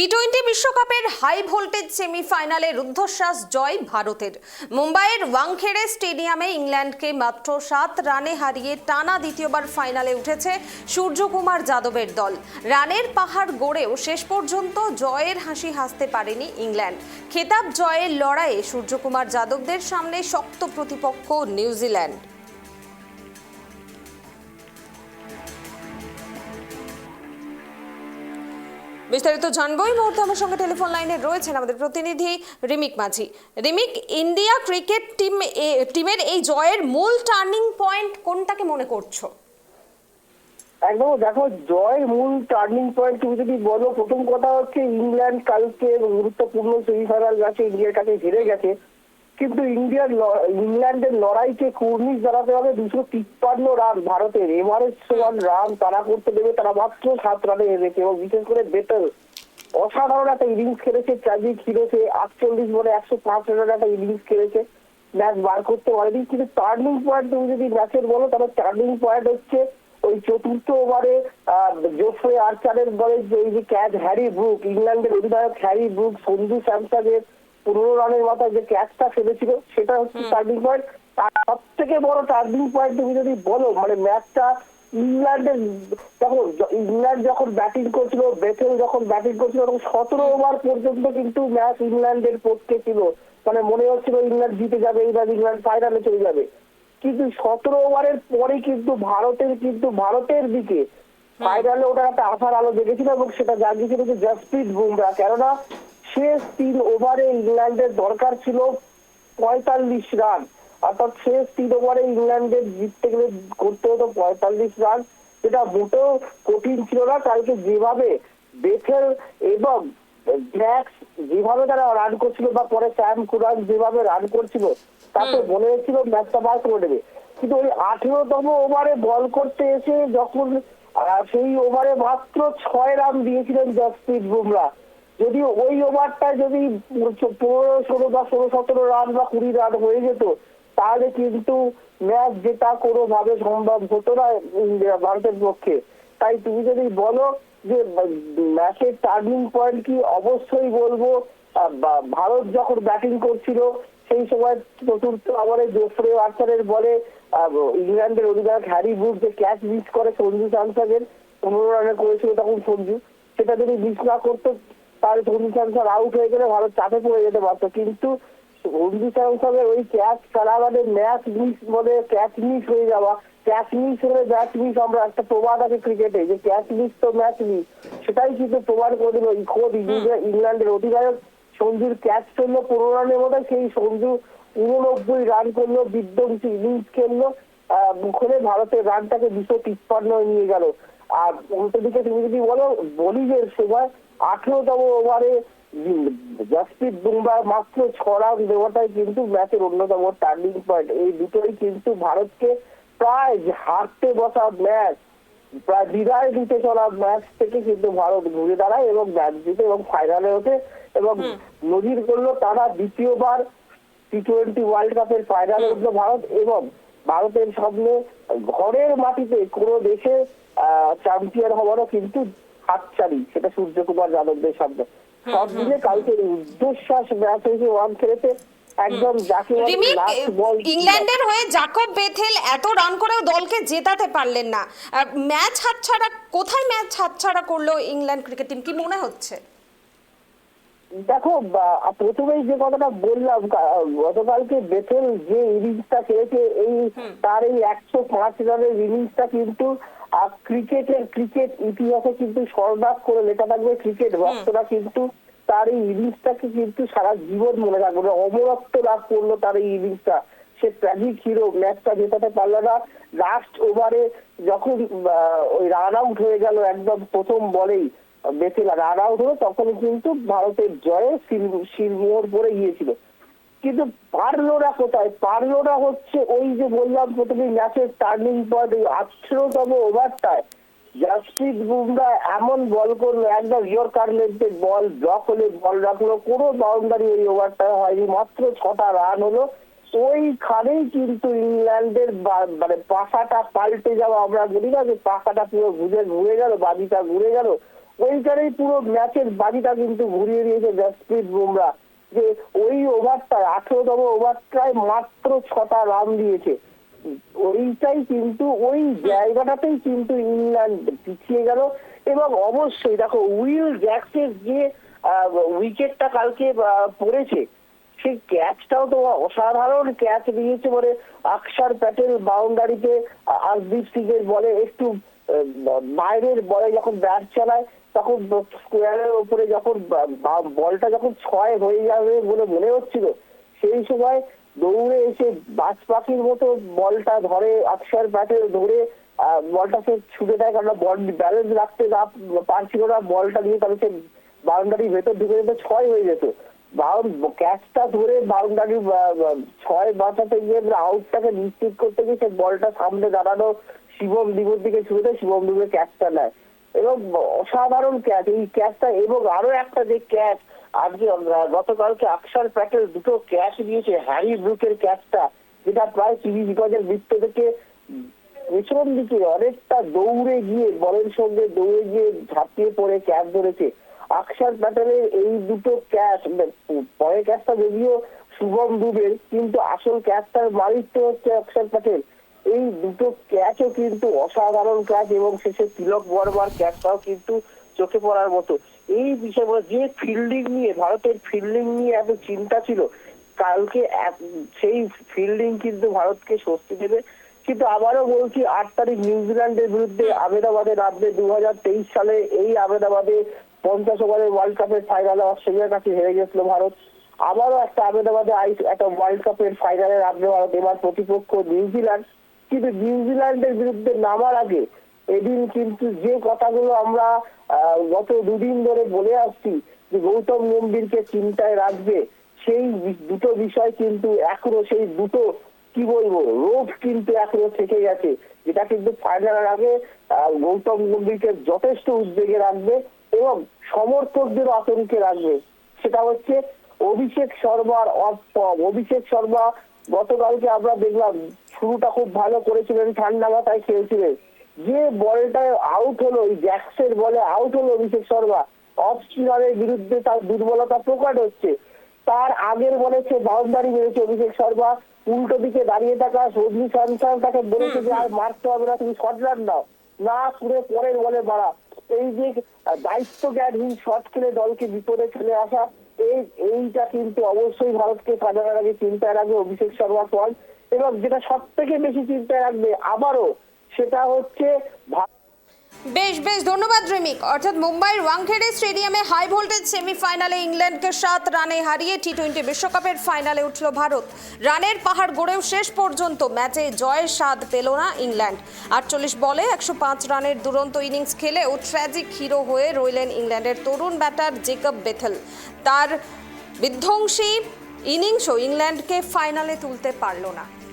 টি-20 বিশ্বকাপের high voltage সেমিফাইনালে রুদ্ধশ্বাস জয় ভারতের। মুম্বাইয়ের ওয়াংখেড়ে স্টেডিয়ামে ইংল্যান্ডকে মাত্র 7 রানে হারিয়ে টানা দ্বিতীয়বার ফাইনালে উঠেছে সূর্যকুমার যাদবের দল। রানের পাহাড় গড়েও শেষ পর্যন্ত জয়ের হাসি হাসতে পারেনি ইংল্যান্ড। খেতাব জয়ের লড়াইয়ে সূর্যকুমার যাদবদের সামনে শক্ত প্রতিপক্ষ নিউজিল্যান্ড। বিস্তারিত জানবো এই মুহূর্তে আমার সঙ্গে টেলিফোন লাইনে রয়েছেন আমাদের প্রতিনিধি রিমিক মাঝি। রিমিক, ইন্ডিয়া ক্রিকেট টিমের এই জয়ের মূল টার্নিং পয়েন্ট কোনটাকে মনে করছো? একদম দেখো, জয়ের মূল টার্নিং পয়েন্ট তুমি যদি বলো, প্রথম কথা হচ্ছে ইংল্যান্ড কালকে গুরুত্বপূর্ণ সেমিফাইনাল ম্যাচে ইন্ডিয়ার কাছে হেরে গেছে, কিন্তু ইংল্যান্ডের লড়াইকে কুর্নিশ জানাতে হবে। 253 রান ভারতের এভারেজ সমান রান তারা করতে দেবে, তারা মাত্র 7 রানে হেরেছে। এবং বিশেষ করে বেটার অসাধারণ একটা ইনিংস খেলেছে, ট্র্যাজিক হিরোছে 48 বলে 105 রানের একটা ইনিংস খেলেছে, ম্যাচ বার করতে পারেনি। কিন্তু টার্নিং পয়েন্ট তুমি যদি ম্যাচের বলো, তাহলে টার্নিং পয়েন্ট হচ্ছে ওই চতুর্থ ওভারে জোফ্রে আর্চারের বলে যে ক্যাচ হ্যারি ব্রুক, ইংল্যান্ডের অধিনায়ক হ্যারি ব্রুক সঞ্জু স্যামসনের 15 রানের মাথায় যে ক্যাচটা ফেলেছিল, সেটা হচ্ছে টার্নিং পয়েন্ট। আর সব থেকে বড় টার্নিং পয়েন্ট তুমি যদি বলো, মানে ম্যাচটা ইংল্যান্ডের ইংল্যান্ড যখন ব্যাটিং করছিল, বেথেল যখন ব্যাটিং করছিল, তখন 17 ওভার পর্যন্ত কিন্তু ম্যাচ ইংল্যান্ডের পক্ষে ছিল। মানে মনে হচ্ছিল ইংল্যান্ড জিতে যাবে, এইবার ইংল্যান্ড ফাইনালে চলে যাবে। কিন্তু 17 ওভারের পরে কিন্তু ভারতের দিকে ফাইনালে ওটা একটা আশার আলো দেখেছিল, এবং সেটা জাগিয়েছিল যে জসপ্রীত বুমরা। কেননা শেষ 3 ওভারে ইংল্যান্ডের দরকার ছিল 45 রান, অর্থাৎ শেষ 3 ওভারে ইংল্যান্ডের জিততে গেলে করতে হতো 45 রান, যেটা মোটেও কঠিন ছিল না। কালকে যেভাবে বেথেল এবং ম্যাক্স যেভাবে তারা রান করছিল, বা পরে স্যাম কুরান যেভাবে রান করছিল, তাতে মনে হচ্ছিল ম্যাচটা বার করে দেবে। কিন্তু ওই 18তম ওভারে বল করতে এসে যখন সেই ওভারে মাত্র 6 রান দিয়েছিলেন জসপ্রীত বুমরা, যদি ওই ওভারটা যদি 15-16 বা 16-17 রান বা 20 রান হয়ে যেত, তাহলে কিন্তু ম্যাচ জেতা কোনোভাবে সম্ভব হতো না ভারতের পক্ষে। তাই তুমি যদি বলো যে ম্যাচের টার্নিং পয়েন্ট কি, অবশ্যই বলবো ভারত যখন ব্যাটিং করছিল সেই সময় চতুর্থ ওভারে জোফ্রে আর্চারের বলে ইংল্যান্ডের অধিনায়ক হ্যারি ব্রুক যে ক্যাচ মিস করে সঞ্জু স্যামসনের 15 রানে করেছিল তখন সঞ্জু, সেটা যদি মিস না করতো তাহলে সঞ্জু স্যামসন আউট হয়ে গেলে ভারত চাপে পড়ে যেতে পারতো। কিন্তু সঞ্জু স্যামসনের ওই ক্যাচ খেলা মানে ম্যাচ মিস বলে ক্যাচ মিস হয়ে যাওয়া, ক্যাচ মিস হলে ম্যাচ মিস, আমরা একটা প্রবাদ আছে ক্রিকেটে যে ক্যাচ মিস তো ম্যাচ মিস, সেটাই কিন্তু প্রমাণ করে দিল খোদ ইংল্যান্ডের অধিনায়ক। সঞ্জুর ক্যাচ ফেললো 15 রানের মধ্যে, সেই সঞ্জু 89 রান করলো, বিধ্বংসী ইনিংস খেললো, মুখে ভারতের রানটাকে 253 নিয়ে গেল। আর উল্টো দিকে তুমি যদি বলো, বোলিংয়ের সময় 18তম ওভারে জসপ্রীত বুমরা মাত্র 6 রান দেওয়াটাই কিন্তু ম্যাচের অন্যতম টার্নিং পয়েন্ট। এই দুটোই কিন্তু ভারতকে প্রায় হারতে বসা ম্যাচ, প্রায় বিদায় দিতে চলা ম্যাচ থেকে কিন্তু ভারত ঘুরে দাঁড়ায় এবং ম্যাচ জিতে এবং ফাইনালে ওঠে, এবং নজির করলো তারা দ্বিতীয়বার টি-20 ওয়ার্ল্ড কাপের ফাইনালে উঠলো ভারত। এবং ভারতের সামনে ঘরের মাটিতে কোনো দেশে চ্যাম্পিয়ন হওয়ারও কিন্তু হাতছানি, সেটা সূর্যকুমার যাদবদের সামনে। সব মিলে কালকে রুদ্ধশ্বাস ম্যাচ হয়েছে ওয়াংখেড়েতে। একদম যাকে ইংল্যান্ডের হয়ে জাকব বেথেল এত রান করেও দলকে জেতাতে পারলেন না। ম্যাচ হাতছাড়া, কোথায় ম্যাচ হাতছাড়া করলো ইংল্যান্ড ক্রিকেট টিম, কি মনে হচ্ছে? দেখো, প্রথমেই যে কথাটা বললাম, গতকালকে বেথেল যে ইনিংসটা খেলেছে, তার এই 105 রানের ইনিংসটা কিন্তু ক্রিকেট ইতিহাসে কিন্তু স্বর্ণাক্ষরে করে লেখা থাকবে। ক্রিকেট ভক্তরা কিন্তু তার এই ইনিংসটাকে কিন্তু সারা জীবন মনে রাখবে, অমরত্ব লাভ করলো তার এই ইনিংসটা। সে ট্র্যাজিক হিরো, ম্যাচটা জেতাতে পারলো না। লাস্ট ওভারে যখন ওই রান আউট হয়ে গেল একদম প্রথম বলেই বেথেল রান আউট হলো, তখন কিন্তু ভারতের জয়ে শিলমোহর পড়ে গিয়েছিল। কিন্তু পারলো না কোথায়, পারলো না হচ্ছে ওই যে বললাম প্রথমে ম্যাচের টার্নিং পয়েন্ট, 18তম ওভারটায় জসপ্রীত বুমরা এমন বল করলো, একদম ইয়র্কার লেন্থের বল, ব্লক হলে বল রাখলো, কোনো বাউন্ডারি ওই ওভারটায় হয়নি, মাত্র 6টা রান হলো। ওইখানেই কিন্তু ইংল্যান্ডের মানে পাখাটা পাল্টে যাওয়া, আমরা বলি না যে পাখাটা পুরো ঘুরে গেল, বাজিটা ঘুরে গেল, ওইখানেই পুরো ম্যাচের বাজিটা কিন্তু ঘুরিয়ে দিয়েছে জসপ্রীত বুমরা, যে ওই ওভারটায় 18তম ওভারটায় মাত্র 6টা রান দিয়েছে। ওইটাই কিন্তু ওই জায়গাটাতেই কিন্তু ইংল্যান্ড পিছিয়ে গেল। এবং অবশ্যই দেখো উইল জ্যাক্সের যে উইকেটটা কালকে পড়েছে, সেই ক্যাচটাও তো অসাধারণ ক্যাচ দিয়েছে। মানে অক্ষর প্যাটেল বাউন্ডারিতে আরদীপ সিং এর বলে একটু বাইরের বলে যখন ব্যাট চালায়, তখন স্কোয়ারের উপরে যখন বলটা যখন 6 হয়ে যাবে বলে মনে হচ্ছিল, সেই সময় দৌড়ে এসে বাজ পাখির মতো বলটা ধরে, অক্ষর প্যাটেল ধরে বলটা সে ছুটে দেয়, কারণ বল ব্যালেন্স রাখতে না পারছিল না বলটা নিয়ে, তাহলে সে বাউন্ডারির ভেতর ঢুকে যেত, 6 হয়ে যেত। ক্যাচটা ধরে বাউন্ডারি 6 বাঁচাতে গিয়ে আউটটাকে নিশ্চিত করতে গিয়ে সে বলটা সামনে দাঁড়ানো শিবম দুবের দিকে ছুটে দেয়, শিবম দুবে ক্যাচটা নেয়। এবং অসাধারণ ক্যাচ এই ক্যাচটা। এবং আরো একটা যে ক্যাচ আজকে গতকালকে অক্ষর প্যাটেল দুটো ক্যাচ দিয়েছে, হ্যারি ব্রুকের ক্যাচটা, যেটা প্রায় 30 গজের বৃত্ত থেকে পেছন দিকে অনেকটা দৌড়ে গিয়ে বলের সঙ্গে দৌড়ে গিয়ে ঝাঁপিয়ে পড়ে ক্যাচ ধরেছে অক্ষর প্যাটেলের। এই দুটো ক্যাচ, পরের ক্যাচটা যদিও শুভম দুবের, কিন্তু আসল ক্যাচটার মালিক তো হচ্ছে অক্ষর প্যাটেল। এই দুটো ক্যাচও কিন্তু অসাধারণ ক্যাচ, এবং শেষে তিলক বর্মার ক্যাচটাও কিন্তু চোখে পড়ার মতো। এই বিষয়গুলো যে ফিল্ডিং নিয়ে, ভারতের ফিল্ডিং নিয়ে এত চিন্তা ছিল কালকে, সেই ফিল্ডিং কিন্তু ভারতকে স্বস্তি দেবে। কিন্তু আবারও বলছি, 8 তারিখ নিউজিল্যান্ডের বিরুদ্ধে আহমেদাবাদে নামবে। 2023 সালে এই আহমেদাবাদে 50 ওভারের ওয়ার্ল্ড কাপের ফাইনালে অস্ট্রেলিয়ার কাছে হেরে গেছিল ভারত। আবারও একটা আহমেদাবাদে একটা ওয়ার্ল্ড কাপের ফাইনালে নামবে ভারত, এবার প্রতিপক্ষ নিউজিল্যান্ড। কিন্তু নিউজিল্যান্ডের বিরুদ্ধে নামার আগে এদিন কিন্তু যে কথাগুলো আমরা গত দুদিন ধরে বলে আসছি যে গৌতম গম্ভীরকে চিন্তায় রাখবে, সেই দুটো বিষয় কিন্তু এখনো, সেই দুটো কি বলবো রোগ কিন্তু এখনো থেকে গেছে, যেটা কিন্তু ফাইনালের আগে গৌতম গম্ভীরকে যথেষ্ট উদ্বেগে রাখবে এবং সমর্থকদের আতঙ্কে রাখবে। সেটা হচ্ছে অভিষেক শর্মার অভিষেক শর্মা গতকালকে আমরা দেখলাম শুরুটা খুব ভালো করেছিলেন, ঠান্ডা মাথায় খেলছিলেন। যে বলটায় আউট হলো, ওই জ্যাক্সের বলে আউট হলো অভিষেক শর্মা, অফ স্পিনারের বিরুদ্ধে তার দুর্বলতা প্রকট হচ্ছে। তার আগের বলে সে বাউন্ডারি মেরেছে অভিষেক শর্মা, উল্টো দিকে দাঁড়িয়ে থাকা সৌদি সানসান তাকে বলেছে যে আর মারতে হবে না, তুমি শট রান দাও না, পুরো পরের বলে মারা। এই যে দায়িত্ব জ্ঞানহীন শট খেলে দলকে বিপদে ফেলে আসা, এইটা কিন্তু অবশ্যই ভারতকে ফাইনালের আগে চিন্তায় রাখবে অভিষেক শর্মার ফল। এবং যেটা সব থেকে বেশি চিন্তায় রাখবে আবারও, সেটা হচ্ছে বেশ বেশ ধন্যবাদ রিমিক। অর্থাৎ মুম্বাইয়ের ওয়াংখেড়ে স্টেডিয়ামে হাই ভোল্টেজ সেমিফাইনালে ইংল্যান্ডকে 7 রানে হারিয়ে টি-20 বিশ্বকাপের ফাইনালে উঠল ভারত। রানের পাহাড় গড়েও শেষ পর্যন্ত ম্যাচে জয়ের স্বাদ পেল না ইংল্যান্ড। 48 বলে 105 রানের দুরন্ত ইনিংস খেলেও ট্র্যাজিক হিরো হয়ে রইলেন ইংল্যান্ডের তরুণ ব্যাটার জেকব বেথেল। তার বিধ্বংসী ইনিংসও ইংল্যান্ডকে ফাইনালে তুলতে পারল না।